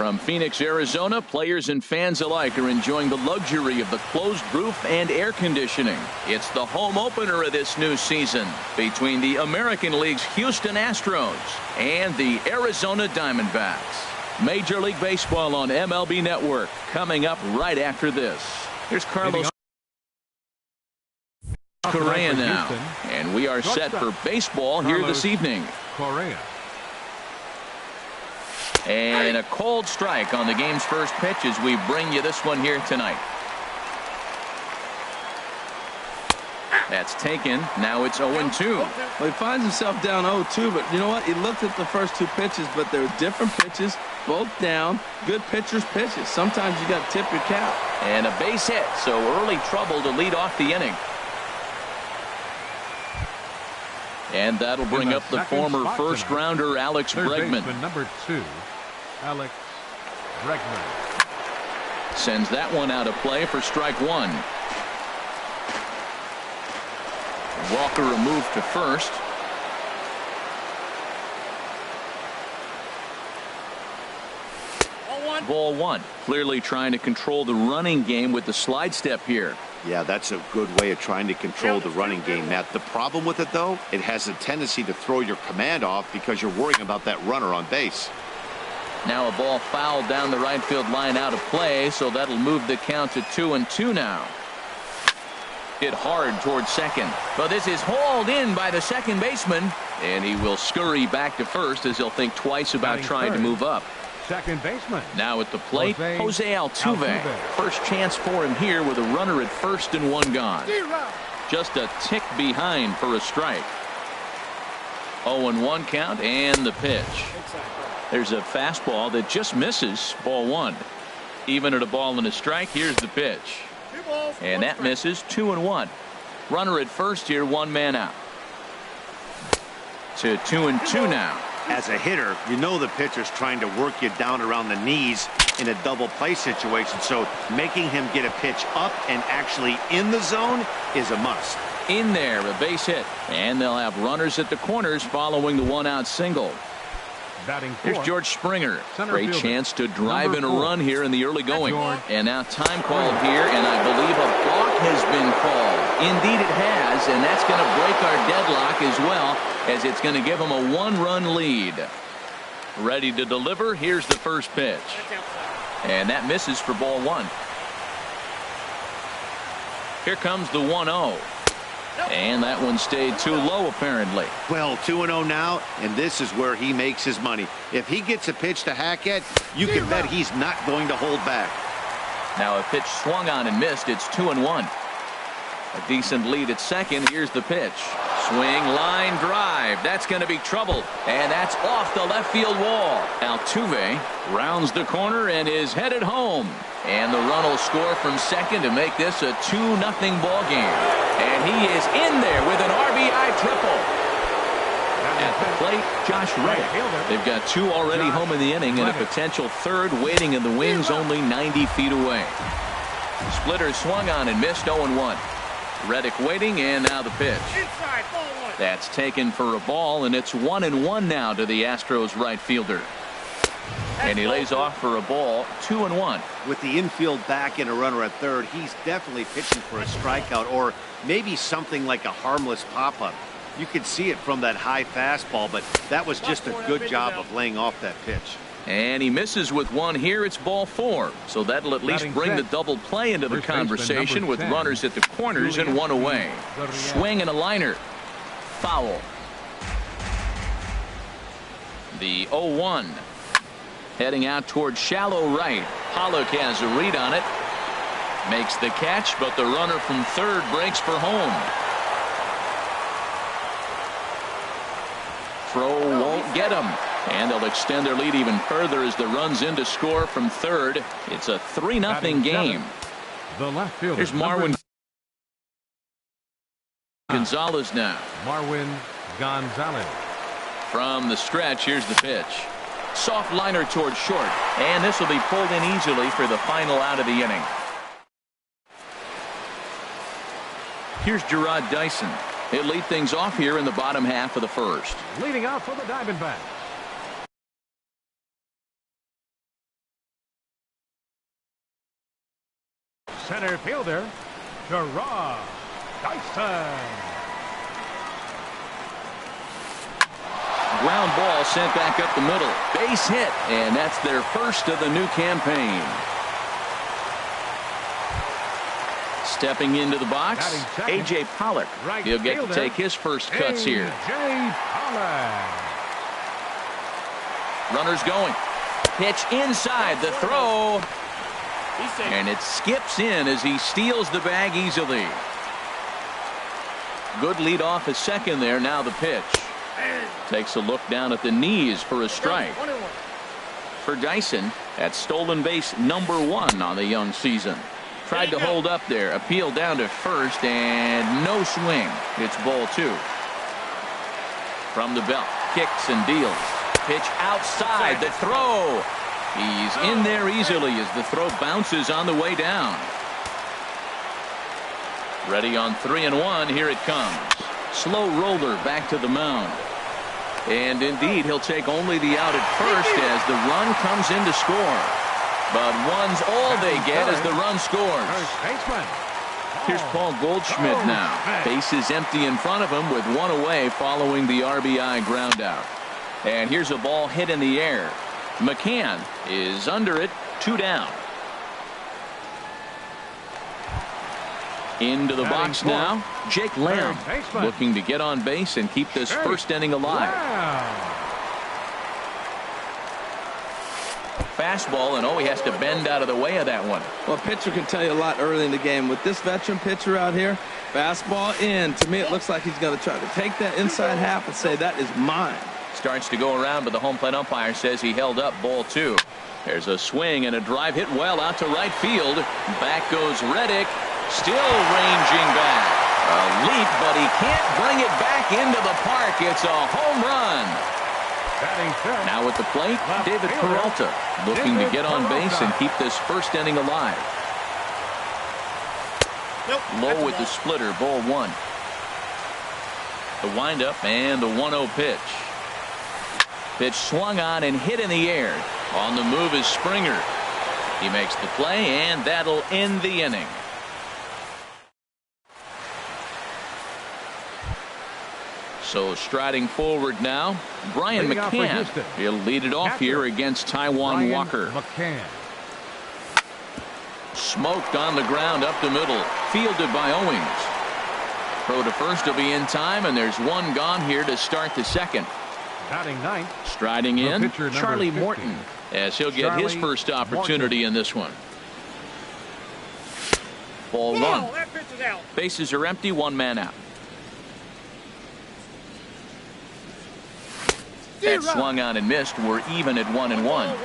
From Phoenix, Arizona, players and fans alike are enjoying the luxury of the closed roof and air conditioning. It's the home opener of this new season between the American League's Houston Astros and the Arizona Diamondbacks. Major League Baseball on MLB Network coming up right after this. Here's Carlos Correa now, and we are set for baseball here this evening. And a cold strike on the game's first pitch as we bring you this one here tonight. That's taken. Now it's 0-2. Well, he finds himself down 0-2, but you know what? He looked at the first two pitches, but they were different pitches, both down. Good pitchers' pitches. Sometimes you got to tip your cap. And a base hit, so early trouble to lead off the inning. And that'll bring up the former first-rounder Alex Bregman. Number 2, Alex Bregman. Sends that one out of play for strike one. Walker removed to first. Ball one. Clearly trying to control the running game with the slide step here. Yeah, that's a good way of trying to control the running game, Matt. The problem with it, though, it has a tendency to throw your command off because you're worrying about that runner on base. Now a ball fouled down the right field line out of play, so that'll move the count to 2-2 now. Hit hard towards second, but this is hauled in by the second baseman, and he will scurry back to first as he'll think twice about trying to move up. Second baseman. Now at the plate, Jose Altuve. First chance for him here with a runner at first and one gone. Just a tick behind for a strike. 0-1 count and the pitch. There's a fastball that just misses, ball one. Even at a ball and a strike, here's the pitch. And that misses, 2-1. Runner at first here, one man out. To 2-2 now. As a hitter, you know the pitcher's trying to work you down around the knees in a double play situation, so making him get a pitch up and actually in the zone is a must. In there, a base hit, and they'll have runners at the corners following the one-out single. Here's George Springer. Great chance to drive in a run here in the early going. And now time called here, and I believe a balk has been called. Indeed it has, and that's going to break our deadlock as well, as it's going to give them a one-run lead. Ready to deliver. Here's the first pitch. And that misses for ball one. Here comes the 1-0. And that one stayed too low, apparently. Well, 2-0 now, and this is where he makes his money. If he gets a pitch to hack at, you can bet he's not going to hold back. Now a pitch swung on and missed. It's 2-1. A decent lead at second. Here's the pitch. Swing, line, drive. That's going to be trouble. And that's off the left field wall. Altuve rounds the corner and is headed home. And the run will score from second to make this a 2-0 ball game. And he is in there with an RBI triple. At the plate, Josh Reddick. They've got two already home in the inning and a potential third waiting in the wings only 90 feet away. Splitter swung on and missed. 0-1. Reddick waiting, and now the pitch. That's taken for a ball, and it's 1-1 now to the Astros right fielder. And he lays off for a ball. 2-1. With the infield back and a runner at third, he's definitely pitching for a strikeout or maybe something like a harmless pop-up. You could see it from that high fastball, but that was just a good job of laying off that pitch. And he misses with one here. It's ball four. So that'll at least bring the double play into the conversation with runners at the corners and one away. Swing and a liner. Foul. The 0-1. Heading out towards shallow right. Pollock has a read on it. Makes the catch, but the runner from third breaks for home. Throw won't get him. And they'll extend their lead even further as the run's in to score from third. It's a 3-0 game. Here's Marwin Gonzalez now. Marwin Gonzalez. From the stretch, here's the pitch. Soft liner towards short. And this will be pulled in easily for the final out of the inning. Here's Gerard Dyson. He'll lead things off here in the bottom half of the first. Leading off for the Diamondbacks, Center fielder, Gerard Dyson. Ground ball sent back up the middle. Base hit, and that's their first of the new campaign. Stepping into the box, A.J. Pollock. He'll get to take his first cuts here. A.J. Pollock. Runners going. Pitch inside, the throw. And it skips in as he steals the bag easily. Good lead off at second there. Now the pitch. Takes a look down at the knees for a strike. For Dyson, that's stolen base number 1 on the young season. Tried to hold up there. Appeal down to first and no swing. It's ball 2. From the belt. Kicks and deals. Pitch outside. The throw. He's in there easily as the throw bounces on the way down. Ready on 3-1. Here it comes. Slow roller back to the mound. And indeed, he'll take only the out at first as the run comes in to score. But one's all they get as the run scores. Here's Paul Goldschmidt now. Base is empty in front of him with 1 away following the RBI ground out. And here's a ball hit in the air. McCann is under it, 2 down. Into the box now, Jake Lamb looking to get on base and keep this first inning alive. Fastball, and he has to bend out of the way of that one. Well, a pitcher can tell you a lot early in the game. With this veteran pitcher out here, fastball in. To me, it looks like he's going to try to take that inside half and say, that is mine. Starts to go around, but the home plate umpire says he held up ball 2. There's a swing and a drive hit well out to right field. Back goes Reddick. Still ranging back. A leap, but he can't bring it back into the park. It's a home run. Now at the plate, David Peralta looking to get on base and keep this first inning alive. Low with the splitter, ball 1. The windup and the 1-0 pitch. Pitch swung on and hit in the air. On the move is Springer. He makes the play, and that'll end the inning. So striding forward now, Brian McCann. He'll lead it off here against Taijuan Walker. Smoked on the ground up the middle. Fielded by Owings. Throw to first will be in time, and there's one gone here to start the second. Striding in, Charlie Morton, as he'll get his first opportunity in this one. Ball 1. Bases are empty, 1 man out. That swung on and missed. We're even at 1-1.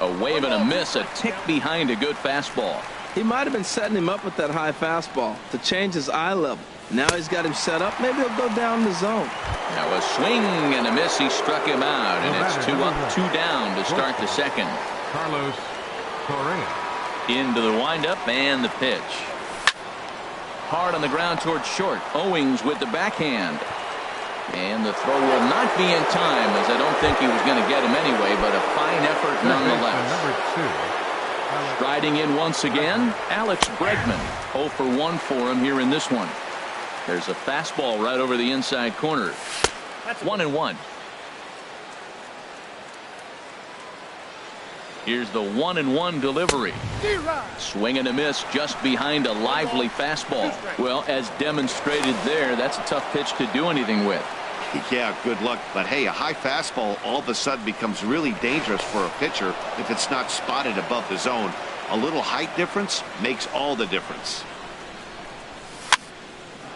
A wave and a miss, a tick behind a good fastball. He might have been setting him up with that high fastball to change his eye level. Now he's got him set up. Maybe he'll go down the zone. Now a swing and a miss. He struck him out, and it's 2 up, 2 down to start the second. Carlos Correa. Into the windup and the pitch. Hard on the ground towards short. Owings with the backhand. And the throw will not be in time, as I don't think he was going to get him anyway, but a fine effort nonetheless. Striding in once again, Alex Bregman. 0 for 1 for him here in this one. There's a fastball right over the inside corner. 1-1. Here's the 1-1 delivery. Swing and a miss just behind a lively fastball. Well, as demonstrated there, that's a tough pitch to do anything with. Yeah, good luck. But hey, a high fastball all of a sudden becomes really dangerous for a pitcher if it's not spotted above the zone. A little height difference makes all the difference.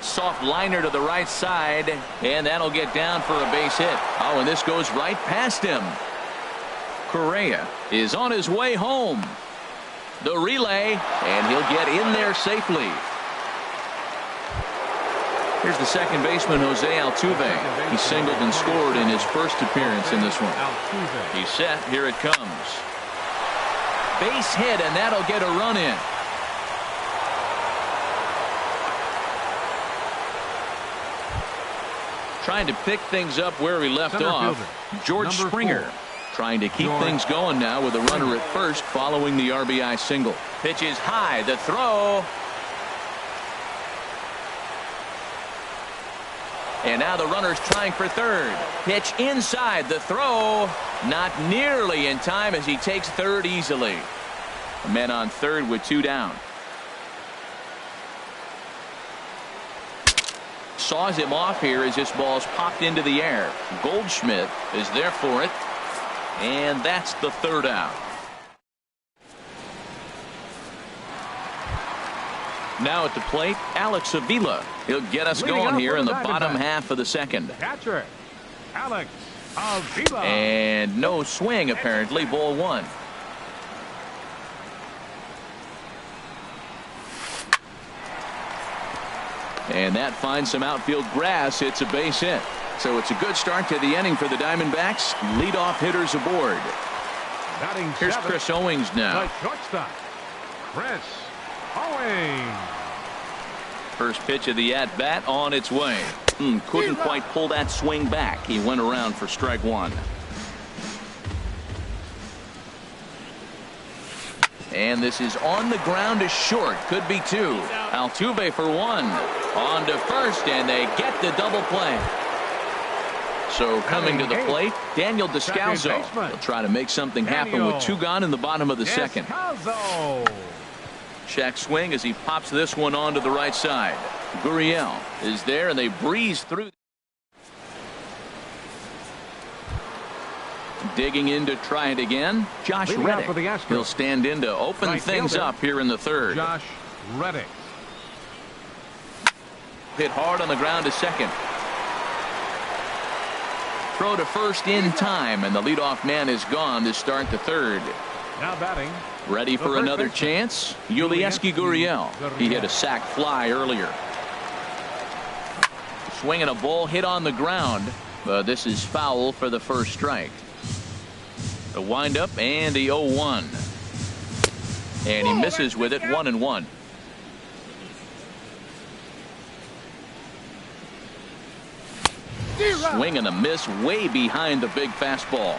Soft liner to the right side, and that'll get down for a base hit. Oh, and this goes right past him. Correa is on his way home. The relay, and he'll get in there safely. Here's the second baseman, Jose Altuve. He singled and scored in his first appearance in this one. He's set. Here it comes. Base hit, and that'll get a run in. Trying to pick things up where we left off. George Springer. Trying to keep things going now with a runner at first following the RBI single. Pitch is high. The throw. And now the runner's trying for third. Pitch inside. The throw. Not nearly in time as he takes third easily. A man on third with 2 down. Saws him off here as this ball's popped into the air. Goldschmidt is there for it. And that's the 3rd out. Now at the plate, Alex Avila. He'll get us going here in the bottom half of the 2nd. Catcher, Alex Avila. And no swing, apparently. Ball 1. And that finds some outfield grass. It's a base hit. So it's a good start to the inning for the Diamondbacks. Leadoff hitters aboard. Here's Chris Owings now. The shortstop, Chris Owings. First pitch of the at-bat on its way. Couldn't quite pull that swing back. He went around for strike 1. And this is on the ground to short. Could be 2. Altuve for 1. On to first, and they get the double play. So coming to the plate, Daniel Descalso. He'll try to make something happen with 2 gone in the bottom of the 2nd. Check swing as he pops this one onto the right side. Gurriel is there, and they breeze through. Digging in to try it again. Josh Reddick. He'll stand in to open things up here in the 3rd. Josh Reddick. Hit hard on the ground to 2nd. Throw to first in time, and the leadoff man is gone to start the 3rd. Now batting. Ready for another chance? Yulieski Gurriel. He hit a sac fly earlier. Swinging a ball hit on the ground, but this is foul for the first strike. The windup and the 0-1. And he misses with it. 1-1. Swing and a miss way behind the big fastball.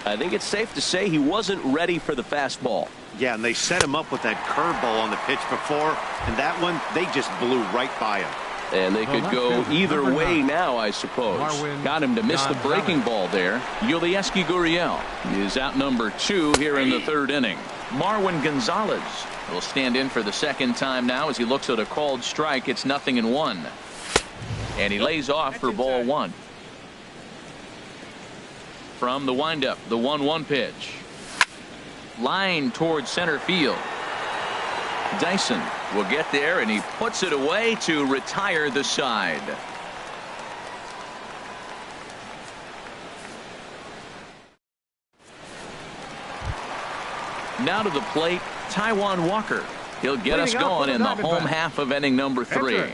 I think it's safe to say he wasn't ready for the fastball. Yeah, and they set him up with that curveball on the pitch before, and that one, they just blew right by him. And they could go either way now, I suppose. Got him to miss the breaking ball there. Yulieski Gurriel is out number 2 here in the 3rd inning. Marwin Gonzalez will stand in for the 2nd time now as he looks at a called strike. It's 0-1. And he lays off for ball 1. From the windup, the 1-1 pitch. Line towards center field. Dyson will get there, and he puts it away to retire the side. Now to the plate, Taijuan Walker. He'll get us going in the home half of inning number 3.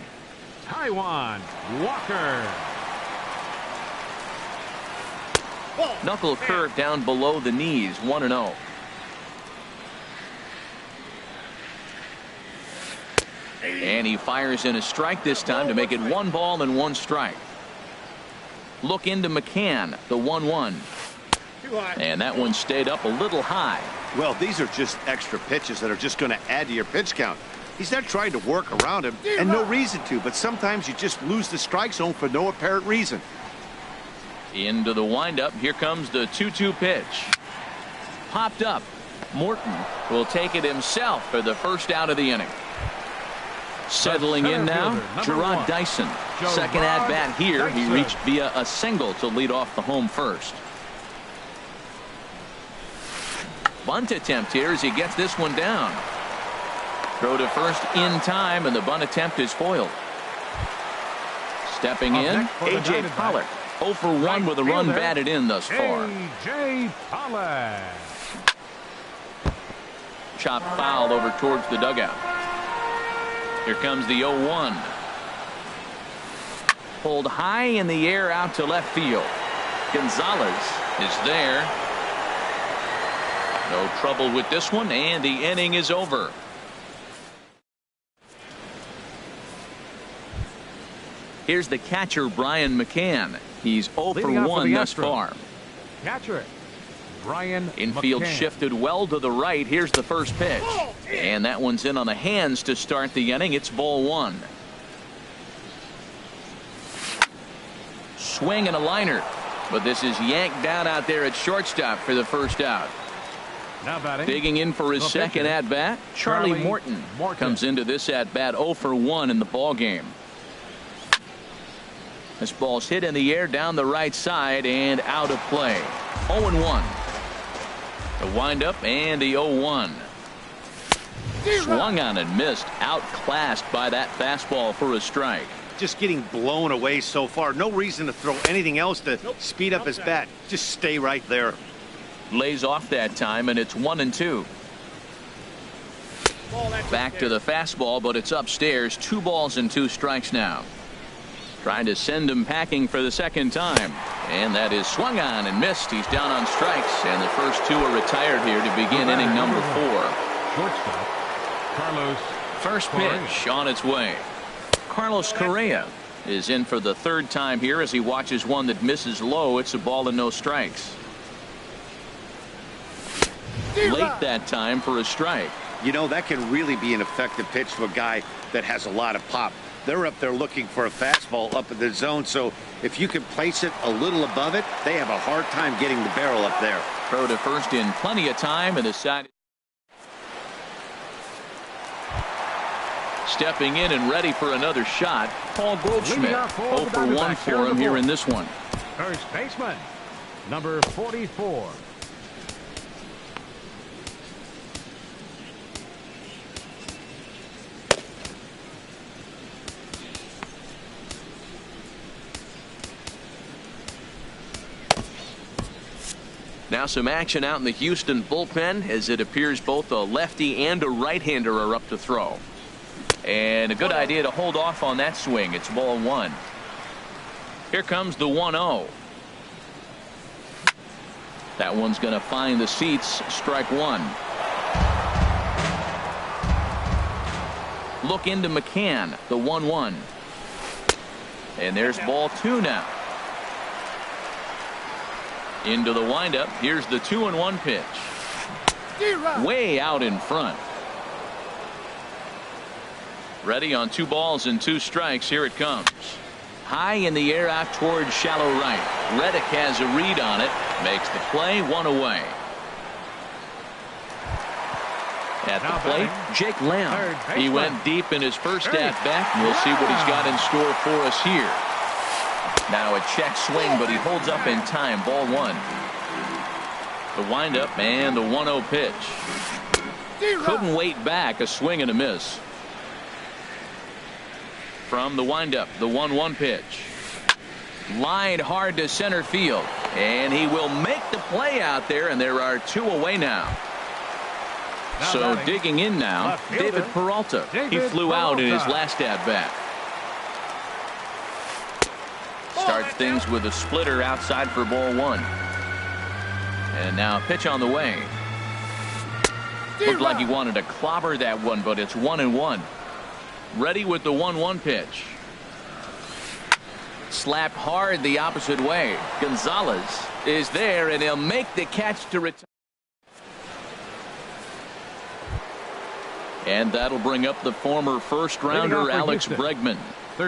Taijuan Walker. Knuckle curve down below the knees. 1-0. And he fires in a strike this time to make it 1 ball and 1 strike. Look into McCann, the 1-1. And that one stayed up a little high. Well, these are just extra pitches that are just going to add to your pitch count. He's not trying to work around him, and no reason to, but sometimes you just lose the strike zone for no apparent reason. Into the windup. Here comes the 2-2 pitch. Popped up. Morton will take it himself for the first out of the inning. Settling in now, Gerard Dyson. Second at bat here. He reached via a single to lead off the home first. Bunt attempt here as he gets this one down. Throw to first in time, and the bunt attempt is foiled. Stepping in, A.J. Pollock. 0 for 1 with a run batted in thus far. A.J. Pollock. Chopped foul over towards the dugout. Here comes the 0-1. Pulled high in the air out to left field. Gonzalez is there. No trouble with this one, and the inning is over. Here's the catcher, Brian McCann. He's 0 for 1 thus far. Catcher, Brian Infield McCann. shifted well to the right. Here's the first pitch. And that one's in on the hands to start the inning. It's ball one. Swing and a liner. But this is yanked down out there at shortstop for the first out. Now batting. Digging in for his the second pitcher, at-bat, Charlie Charlie Morton Morton. comes into this at-bat 0 for 1 in the ball game. This ball's hit in the air down the right side and out of play. 0-1. The windup and the 0-1. Swung on and missed. Outclassed by that fastball for a strike. Just getting blown away so far. No reason to throw anything else to speed up his bat. Just stay right there. Lays off that time, and it's 1-2. Back to the fastball, but it's upstairs. 2 balls and 2 strikes now. Trying to send him packing for the second time. And that is swung on and missed. He's down on strikes, and the first 2 are retired here to begin inning number 4. Shortstop, Carlos. First pitch on its way. Carlos Correa is in for the 3rd time here as he watches one that misses low. It's a ball and no strikes. Late that time for a strike. You know, that can really be an effective pitch to a guy that has a lot of pop. They're up there looking for a fastball up in the zone, so if you can place it a little above it, they have a hard time getting the barrel up there. Throw to first in plenty of time, and the side. Stepping in and ready for another shot, Paul Goldschmidt. 0 for 1 for him here in this one. First baseman, number 44. Now some action out in the Houston bullpen as it appears both a lefty and a right-hander are up to throw. And a good idea to hold off on that swing. It's ball 1. Here comes the 1-0. That one's going to find the seats. Strike 1. Look into McCann. The 1-1. And there's ball 2 now. Into the windup. Here's the 2-1 pitch. Way out in front. Ready on 2 balls and 2 strikes. Here it comes. High in the air out towards shallow right. Reddick has a read on it. Makes the play. 1 away. At the plate, Jake Lamb. He went deep in his first at-bat. We'll see what he's got in store for us here. Now a check swing, but he holds up in time. Ball 1. The windup and the 1-0 pitch. Couldn't wait back. A swing and a miss. From the windup, the 1-1 pitch. Lined hard to center field. And he will make the play out there, and there are 2 away now. So digging in now, David Peralta. He flew out in his last at-bat. Starts things with a splitter outside for ball 1. And now a pitch on the way. Looked like he wanted to clobber that one, but it's 1-1. Ready with the 1-1 pitch. Slapped hard the opposite way. Gonzalez is there, and he'll make the catch to retire. And that'll bring up the former first-rounder Alex Bregman.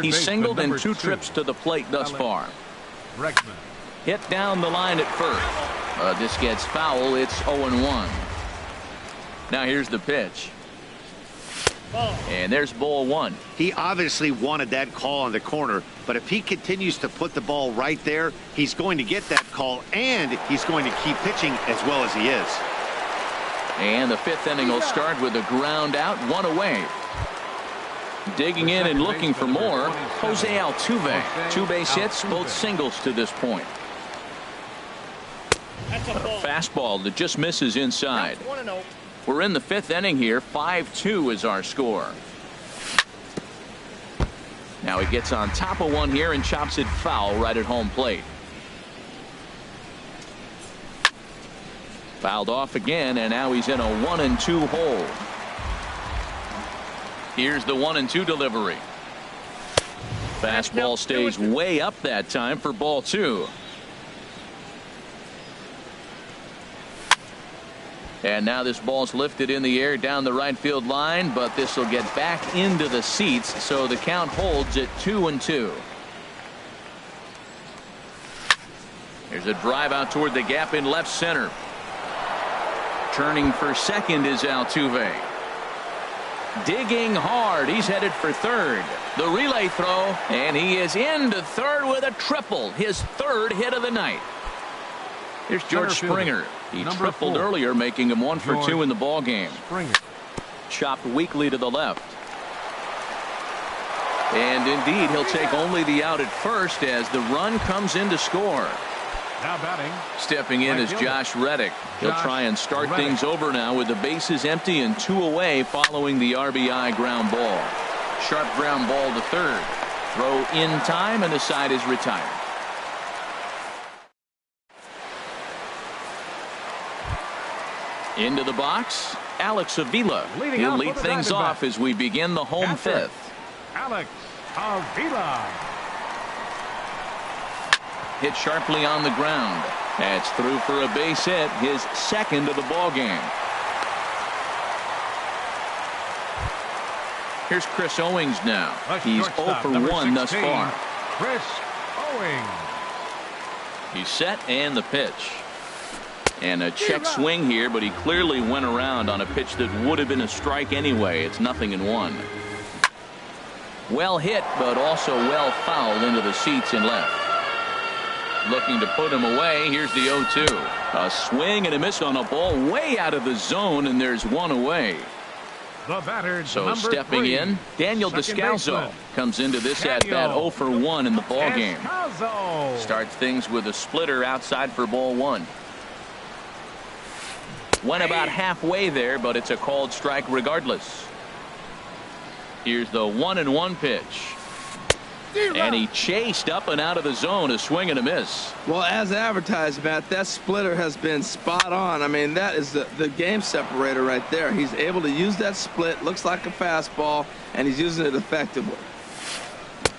He singled in 2 trips to the plate thus far. Bregman. Hit down the line at first. This gets foul. It's 0-1. Now here's the pitch. And there's ball 1. He obviously wanted that call on the corner, but if he continues to put the ball right there, he's going to get that call, and he's going to keep pitching as well as he is. And the 5th inning will start with a ground out, 1 away. Digging in and looking for more, Jose Altuve. 2 base hits, both singles to this point. A fastball that just misses inside. We're in the 5th inning here. 5-2 is our score. Now he gets on top of one here and chops it foul right at home plate. Fouled off again, and now he's in a 1-2 hole. Here's the 1-2 delivery. Fastball stays way up that time for ball 2. And now this ball's lifted in the air down the right field line, but this will get back into the seats, so the count holds at 2-2. There's a drive out toward the gap in left center. Turning for second is Altuve. Digging hard. He's headed for third. The relay throw, and he is into third with a triple. His third hit of the night. Here's George Springer. He tripled earlier, making him 1 for 2 in the ball game. Chopped weakly to the left. And indeed, he'll take only the out at first as the run comes in to score. Now batting. Stepping in is Josh Reddick. He'll try and start things over now with the bases empty and 2 away following the RBI ground ball. Sharp ground ball to third. Throw in time, and the side is retired. Into the box, Alex Avila. He'll lead things off as we begin the home fifth. Alex Avila. Hit sharply on the ground. That's through for a base hit, his second of the ball game. Here's Chris Owings now. He's 0 for 1 thus far. Chris Owings. He's set, and the pitch. And a check swing here, but he clearly went around on a pitch that would have been a strike anyway. It's 0-1. Well hit, but also well fouled into the seats and left. Looking to put him away. Here's the 0-2. A swing and a miss on a ball way out of the zone, and there's one away. The batter, so stepping in, Daniel Descalso comes into this at bat 0 for 1 in the ball game. Starts things with a splitter outside for ball 1. Went about halfway there, but it's a called strike regardless. Here's the 1-1 pitch. And he chased up and out of the zone, a swing and a miss. Well, as advertised, Matt, that splitter has been spot on. I mean, that is the game separator right there. He's able to use that split, looks like a fastball, and he's using it effectively.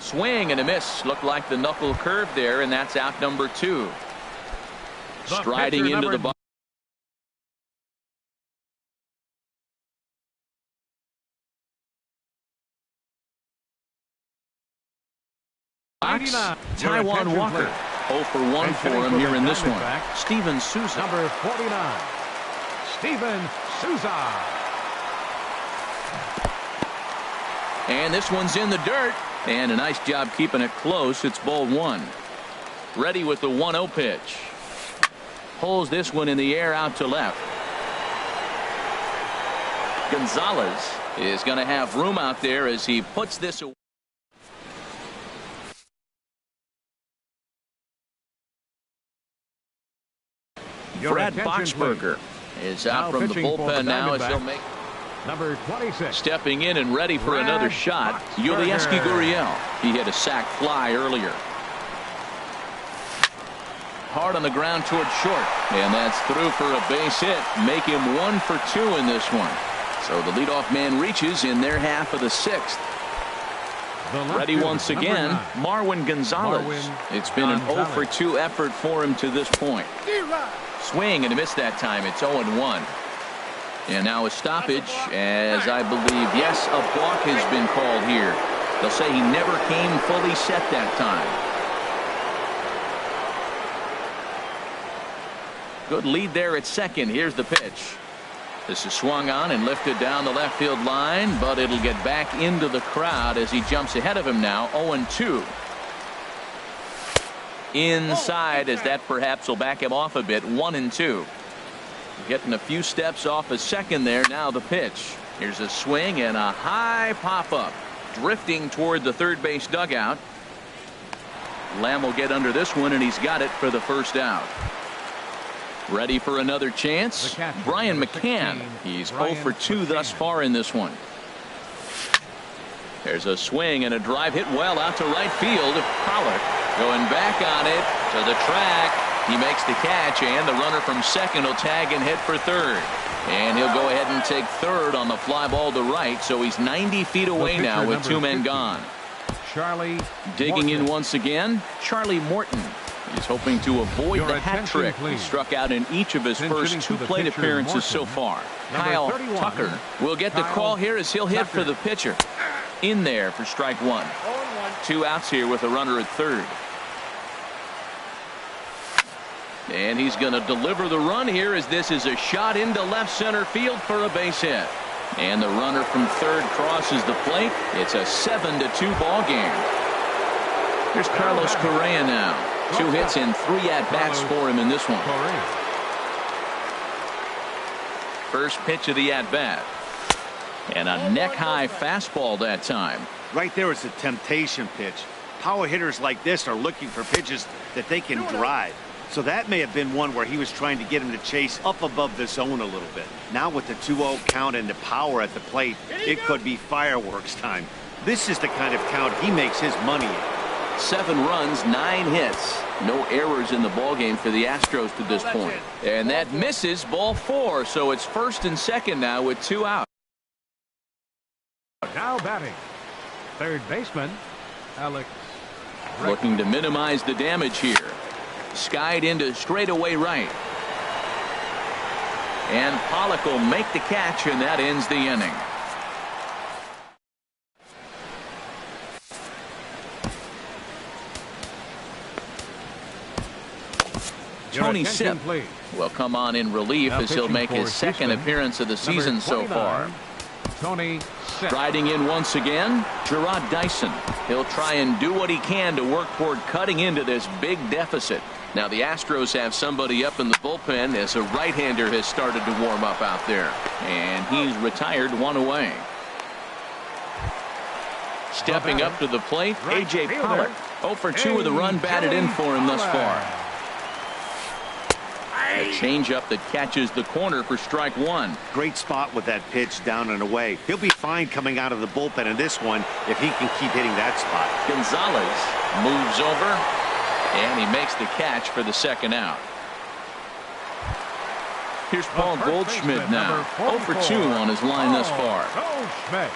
Swing and a miss. Looked like the knuckle curve there, and that's out number 2. Striding into the box. Taiwan Walker. 0 for 1 for him here in this one. Steven Souza. Number 49. Steven Souza. And this one's in the dirt. And a nice job keeping it close. It's ball 1. Ready with the 1-0 pitch. Pulls this one in the air out to left. Gonzalez is going to have room out there as he puts this away. Brad Boxberger is out from the bullpen now as he'll make. Number 26. Stepping in and ready for another shot, Yulieski Gurriel. He hit a sac fly earlier. Hard on the ground toward short, and that's through for a base hit. Make him 1 for 2 in this one. So the leadoff man reaches in their half of the 6th. Ready once again, Marwin Gonzalez. It's been an 0 for 2 effort for him to this point. Swing and a miss that time. It's 0-1. And now a stoppage, as I believe, yes, a balk has been called here. They'll say he never came fully set that time. Good lead there at second. Here's the pitch. This is swung on and lifted down the left field line, but it'll get back into the crowd as he jumps ahead of him now. 0-2. Inside, as that perhaps will back him off a bit. 1-2. Getting a few steps off a second there. Now the pitch. Here's a swing and a high pop-up. Drifting toward the third base dugout. Lamb will get under this one, and he's got it for the first out. Ready for another chance. Brian McCann. He's 0 for 2 thus far in this one. There's a swing and a drive hit well out to right field. Pollock going back on it to the track. He makes the catch, and the runner from second will tag and hit for third. And he'll go ahead and take third on the fly ball to right, so he's 90 feet away now with 2 men gone. Charlie digging Morton. in once again, Charlie Morton. He's hoping to avoid Your the hat attention, trick. He please. struck out in each of his first Attention 2 to the plate pitcher, appearances so Morton. far. Number Kyle 31, Tucker will get the Kyle call here as he'll hit for Tucker. the pitcher. In there for strike 1. 2 outs here with a runner at third. And he's going to deliver the run here as this is a shot into left center field for a base hit. And the runner from third crosses the plate. It's a 7-2 ball game. Here's Carlos Correa now. 2 hits and 3 at-bats for him in this one. First pitch of the at-bat. And a neck-high fastball that time. Right there is a temptation pitch. Power hitters like this are looking for pitches that they can drive. So that may have been one where he was trying to get him to chase up above the zone a little bit. Now with the 2-0 count and the power at the plate, it could be fireworks time. This is the kind of count he makes his money in. 7 runs, 9 hits. No errors in the ballgame for the Astros to this point. And that misses, ball 4. So it's first and second now with 2 out. Now batting, third baseman, Alex. Looking to minimize the damage here. Skied into straightaway right. And Pollock will make the catch, and that ends the inning. Your Tony attention, Sipp please. will come on in relief Now as he'll pitching make his for second Houston, appearance of the season number so 29, far. Tony Sipp. Riding in once again, Gerard Dyson. He'll try and do what he can to work toward cutting into this big deficit. Now the Astros have somebody up in the bullpen as a right-hander has started to warm up out there. And he's retired 1 away. Stepping up to the plate, Right A.J. fielder, Pollock. 0 for 2 with a run batted in for him thus far. A changeup that catches the corner for strike 1. Great spot with that pitch down and away. He'll be fine coming out of the bullpen in this one if he can keep hitting that spot. Gonzalez moves over, and he makes the catch for the second out. Here's Paul First Goldschmidt baseman, now. number 0 for 2 on his line thus far. Goldschmidt.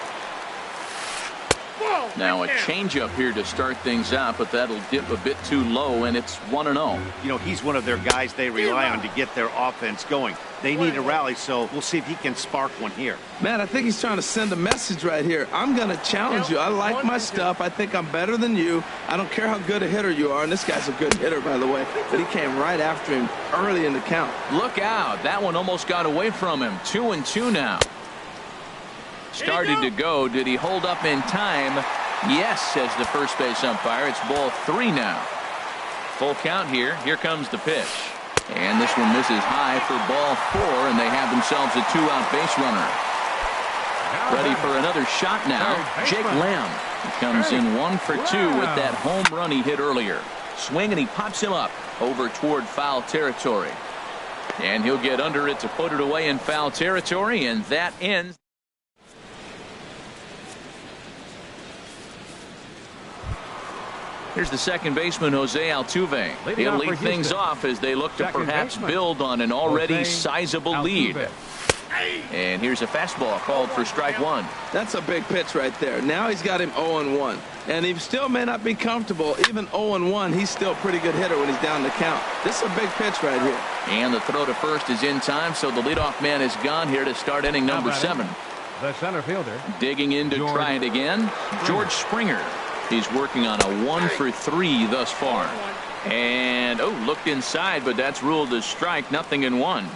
Now a changeup here to start things out, but that'll dip a bit too low, and it's 1-0. You know, he's one of their guys they rely on to get their offense going. They need a rally, so we'll see if he can spark one here. Man, I think he's trying to send a message right here. I'm going to challenge you. I like my stuff. I think I'm better than you. I don't care how good a hitter you are. And this guy's a good hitter, by the way. But he came right after him early in the count. Look out. That one almost got away from him. 2-2 now. Started to go. Did he hold up in time? Yes, says the first base umpire. It's ball 3 now. Full count here. Here comes the pitch. And this one misses high for ball 4, and they have themselves a 2-out base runner. Ready for another shot now. Jake Lamb. He comes in 1 for 2 with that home run he hit earlier. Swing, and he pops him up over toward foul territory. And he'll get under it to put it away in foul territory, and that ends. Here's the second baseman, Jose Altuve. He'll lead things off as they look to perhaps build on an already sizable lead. And here's a fastball called for strike 1. That's a big pitch right there. Now he's got him 0-1. And he still may not be comfortable. Even 0-1, he's still a pretty good hitter when he's down the count. This is a big pitch right here. And the throw to first is in time, so the leadoff man is gone here to start inning number 7. The center fielder. Digging in to try it again, George Springer. He's working on a 1 for 3 thus far. And, looked inside, but that's ruled as strike, 0-1.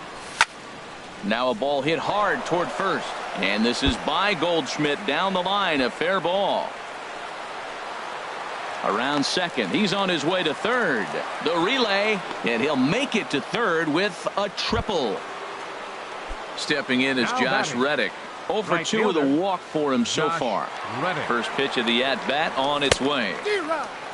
Now a ball hit hard toward first. And this is by Goldschmidt down the line, a fair ball. Around second, he's on his way to third. The relay, and he'll make it to third with a triple. Stepping in is Josh Reddick. 0 for 2 with a walk for him so far. First pitch of the at-bat on its way.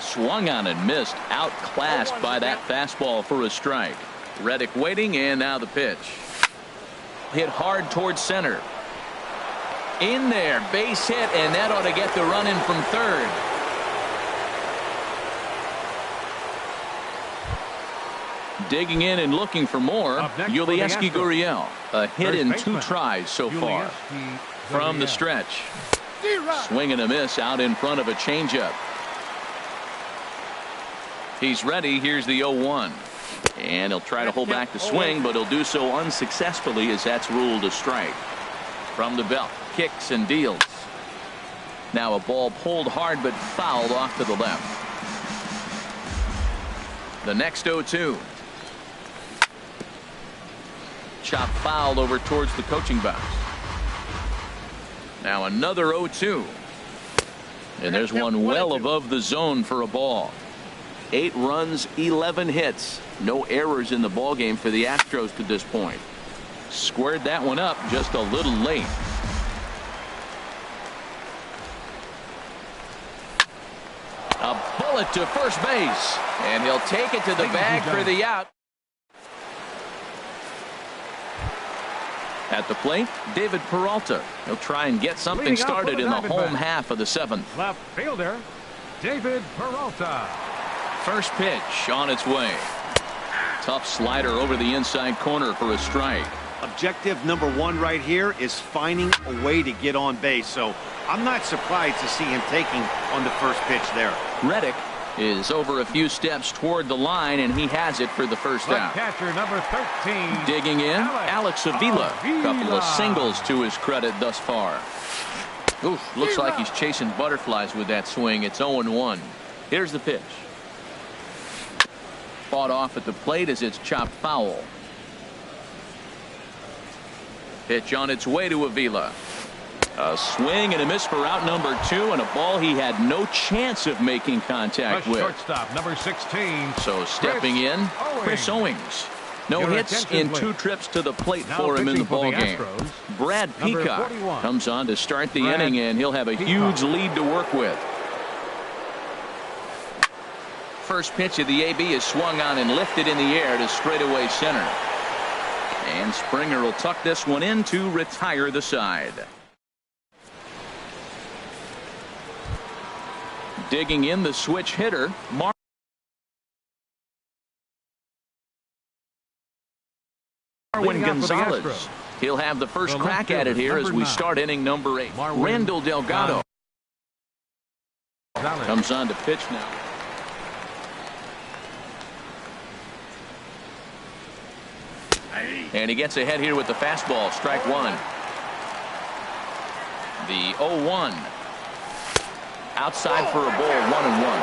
Swung on and missed, outclassed by that fastball for a strike. Reddick waiting, and now the pitch. Hit hard towards center. In there, base hit, and that ought to get the run in from third. Digging in and looking for more, Yulieski Gurriel. A hit in 2 tries so far from the stretch. Swing and a miss out in front of a changeup. He's ready. Here's the 0-1. And he'll try to hold back the swing, but he'll do so unsuccessfully as that's ruled a strike. From the belt, kicks and deals. Now a ball pulled hard but fouled off to the left. The next 0-2. Chop fouled over towards the coaching box. Now another 0-2. And there's one well above the zone for a ball. 8 runs, 11 hits. No errors in the ballgame for the Astros to this point. Squared that one up just a little late. A bullet to first base. And he'll take it to the bag for the out. At the plate, David Peralta. He'll try and get something started in the home half of the 7th. Left fielder, David Peralta. First pitch on its way. Tough slider over the inside corner for a strike. Objective number 1 right here is finding a way to get on base. So I'm not surprised to see him taking on the first pitch there. Reddick is over a few steps toward the line, and he has it for the first out. Catcher number 13. Digging in, Alex Avila. Couple of singles to his credit thus far. Oof, looks like he's chasing butterflies with that swing. It's 0-1. Here's the pitch. Fought off at the plate as it's chopped foul. Pitch on its way to Avila. A swing and a miss for out number 2, and a ball he had no chance of making contact with. Shortstop number 16. So stepping in, Chris Owings. No hits in 2 trips to the plate for him in the ballgame. Brad Peacock comes on to start the inning, and he'll have a huge lead to work with. First pitch of the AB is swung on and lifted in the air to straightaway center. And Springer will tuck this one in to retire the side. Digging in the switch hitter, Marwin Gonzalez. He'll have the first crack at it here as we start inning number 8. Randall Delgado comes on to pitch now. And he gets ahead here with the fastball. Strike 1. The 0-1. Outside for a ball, 1-1.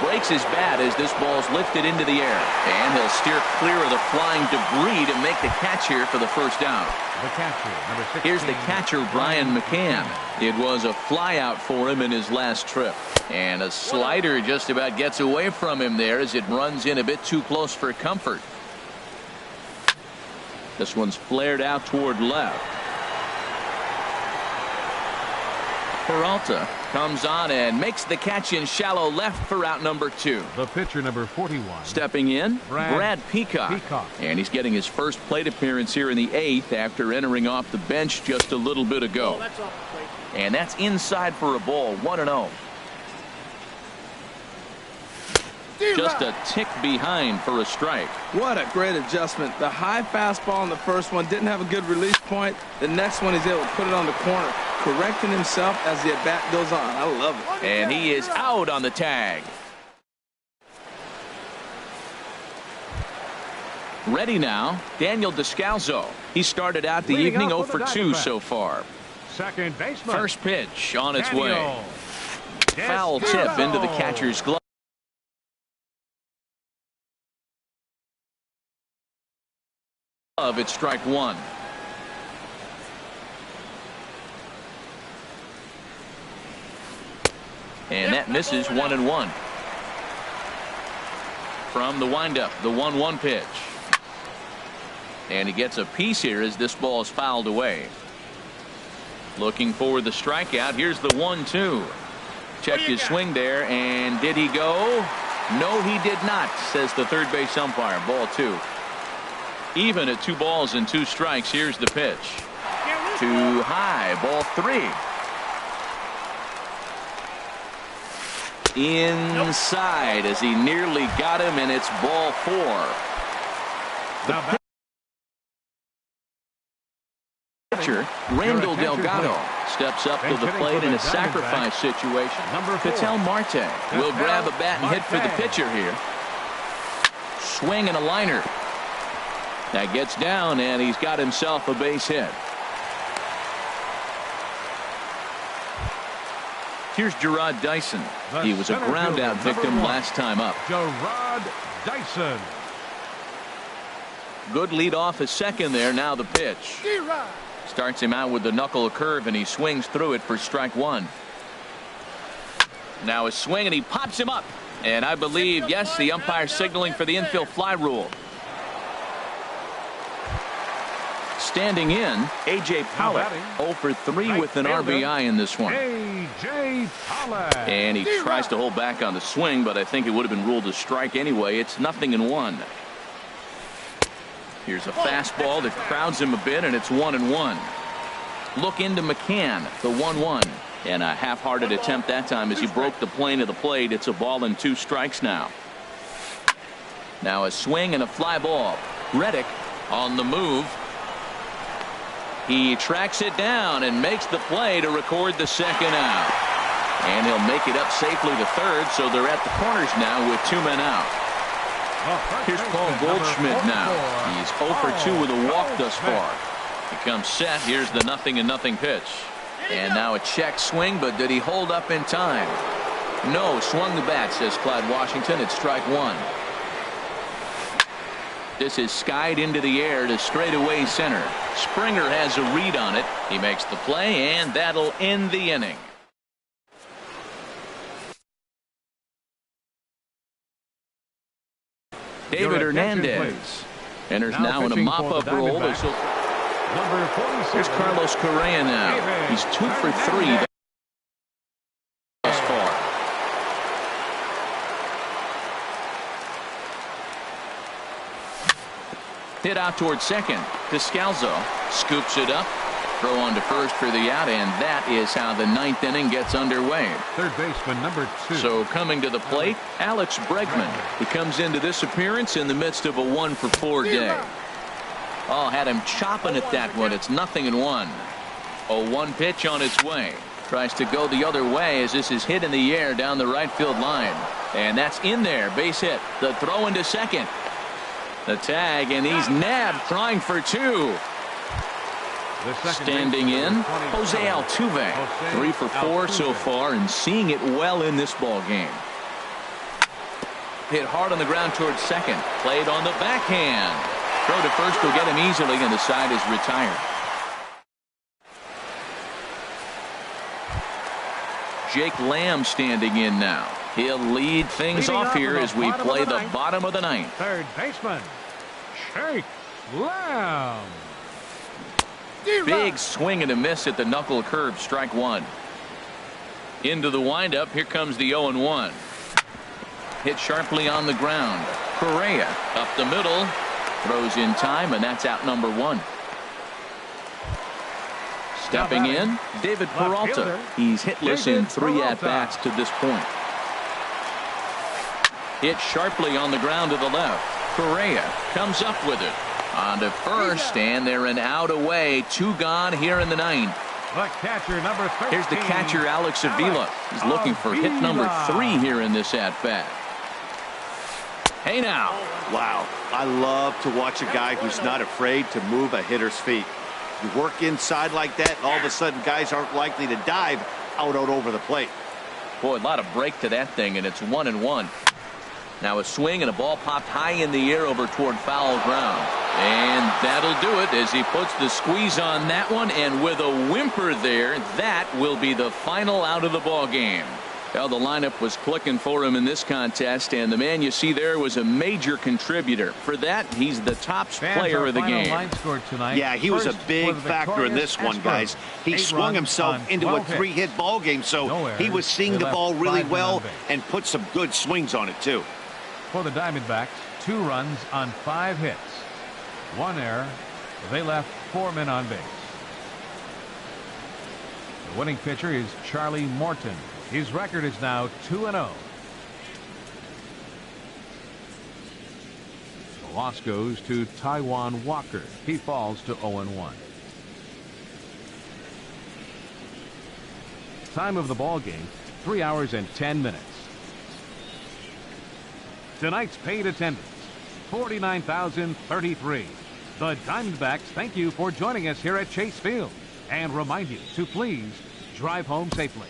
Breaks his bat as this ball's lifted into the air. And he'll steer clear of the flying debris to make the catch here for the first down. The catcher, number 16. Here's the catcher, Brian McCann. It was a flyout for him in his last trip. And a slider just about gets away from him there as it runs in a bit too close for comfort. This one's flared out toward left. Peralta comes on and makes the catch in shallow left for out number 2. The pitcher number 41. Stepping in, Brad Peacock. And he's getting his first plate appearance here in the 8th after entering off the bench just a little bit ago. And that's inside for a ball, 1-0. Just a tick behind for a strike. What a great adjustment. The high fastball in the first one didn't have a good release point. The next one he's able to put it on the corner, correcting himself as the at-bat goes on. I love it. And he is out on the tag. Ready now, Daniel Descalzo. He started out the evening 0 for 2 so far. Second baseman. First pitch on its way. Foul tip into the catcher's glove. It's strike 1. And that misses 1-1. From the windup, the 1-1 pitch. And he gets a piece here as this ball is fouled away. Looking for the strikeout. Here's the 1-2. Checked his swing there, and did he go? No, he did not, says the third base umpire. Ball 2. Even at 2 balls and 2 strikes. Here's the pitch. Too high. Ball 3. Inside as he nearly got him, and it's ball 4. The pitcher, Randall Delgado. Steps up to the plate in a sacrifice situation. Ketel Marte will grab a bat and hit for the pitcher here. Swing and a liner. That gets down, and he's got himself a base hit. Here's Gerard Dyson. He was a ground-out victim last time up. Gerard Dyson. Good lead off his second there. Now the pitch. Starts him out with the knuckle curve, and he swings through it for strike one. Now a swing, and he pops him up. And I believe, yes, the umpire signaling for the infield fly rule. Standing in, A.J. Pollock, 0 for 3 with an RBI in this one. A.J. Pollock. And he tries to hold back on the swing, but I think it would have been ruled a strike anyway. It's 0-1. Here's a fastball that crowds him a bit, and it's 1-1. Look into McCann, the 1-1. And a half-hearted attempt that time as he broke the plane of the plate. It's a ball and 2 strikes now. Now a swing and a fly ball. Reddick on the move. He tracks it down and makes the play to record the second out. And he'll make it up safely to third, so they're at the corners now with 2 men out. Here's Paul Goldschmidt now. He's 0 for 2 with a walk thus far. He comes set. Here's the 0-0 pitch. And now a check swing, but did he hold up in time? No, swung the bat, says Clyde Washington. It's strike one. This is skied into the air to straightaway center. Springer has a read on it. He makes the play, and that'll end the inning. David Hernandez enters now in a mop-up role. Here's Carlos Correa now. He's 2 for 3 thus far. Hit out towards second. Descalzo scoops it up. Throw on to first for the out, and that is how the 9th inning gets underway. Third baseman number 2. So coming to the plate, Alex Bregman. He comes into this appearance in the midst of a 1 for 4 day. Oh, had him chopping at that one. It's 0-1. A 1 pitch on its way. Tries to go the other way as this is hit in the air down the right field line. And that's in there. Base hit. The throw into second. The tag, and he's nabbed, trying for 2. Standing in, Jose Altuve. 3 for 4 so far, and seeing it well in this ball game. Hit hard on the ground towards second. Played on the backhand. Throw to first will get him easily, and the side is retired. Jake Lamb standing in now. He'll lead things off here as we play the bottom of the 9th. Third baseman, Jake Lamb. Big swing and a miss at the knuckle curve. Strike one. Into the windup. Here comes the 0-1. Hit sharply on the ground. Correa up the middle. Throws in time, and that's out number 1. Stepping in, David Peralta. He's hitless in 3 at-bats to this point. Hit sharply on the ground to the left. Correa comes up with it. On to first, and they're an out away. 2 gone here in the 9th. The catcher, number 13. Here's the catcher, Alex Avila. He's looking for hit number 3 here in this at-bat. Hey now. Wow. I love to watch a guy who's not afraid to move a hitter's feet. You work inside like that, and all of a sudden guys aren't likely to dive out over the plate. Boy, a lot of break to that thing, and it's 1-1. Now a swing and a ball popped high in the air over toward foul ground. And that'll do it as he puts the squeeze on that one, and with a whimper there, that will be the final out of the ball game. Well, the lineup was clicking for him in this contest, and the man you see there was a major contributor. For that, he's the top player of the game. Yeah, he was a big factor in this one, guys. He swung himself into a 3-hit ball game, so he was seeing the ball really well and put some good swings on it, too. For the Diamondbacks, 2 runs on 5 hits. 1 error. They left 4 men on base. The winning pitcher is Charlie Morton. His record is now 2-0. The loss goes to Taijuan Walker. He falls to 0-1. Time of the ball game, 3 hours and 10 minutes. Tonight's paid attendance, 49,033. The Diamondbacks thank you for joining us here at Chase Field and remind you to please drive home safely.